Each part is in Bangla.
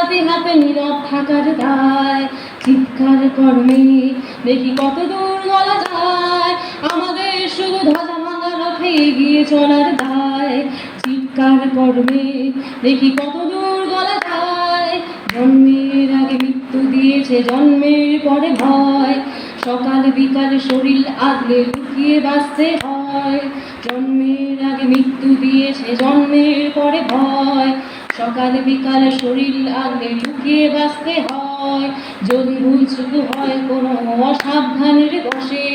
মোমবাতি হাতে নীরব থাকার দায়। চিৎকার কর্মে দেখি কত দূর গলা যায়, আমাদের শুধু ধ্বজা ভাঙা রথে এগিয়ে চলার দায়। চিৎকার কর্মে দেখি কত দূর গলা যায়। জন্মের আগে মৃত্যু দিয়েছে, জন্মের পরে ভয়। সকাল বিকাল শরীর আগলে লুকিয়ে বাঁচতে হয়। জন্মের আগে মৃত্যু দিয়েছে, জন্মের পরে ভয়। সকাল বিকাল শরীর আগলে লুকিয়ে বাঁচতে হয়। যদি ভুল চুক হয় কোনো অসাবধানের বসে,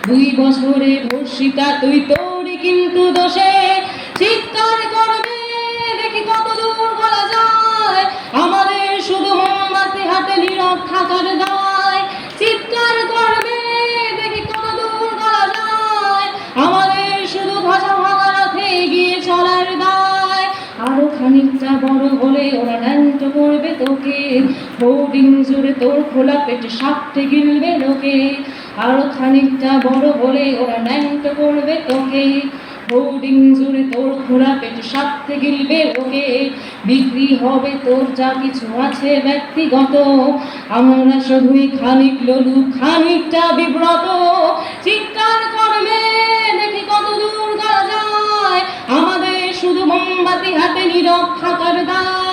2 বছরে ধর্ষিতা তুই তোরই কিন্তু দোষে। চিৎকার করবে দেখি কত দূর বলা যায়, আমাদের শুধু মোমবাতি হাতে নীরব থাকার দায়। চিৎকার করবে দেখি কত দূর বলা যায়, আমাদের শুধু ধ্বজা ভাঙা রথে এগিয়ে চলার দায়। আরো খানিকটা বড় হলে ওরা ন্যান্ত করবে তোকে, বোর্ডিং জুড়ে তোর খোলা পেটে সাপটে গিলবে লোকে। আরো খানিকটা বড় হলে ওরা ন্যান্ত করবে তোকে, বোর্ডিং জুড়ে তোর খোলা পেটে সাপটে গিলবে লোকে। বিক্রি হবে তোর যা কিছু আছে ব্যক্তিগত, আমরা শুধুই খানিক লোলু খানিকটা বিব্রত। চিৎকার করবে দেখি কত দূর গলা যায়, আমাদের শুধু মোমবাতি হাতে নীরব থাকার দায়।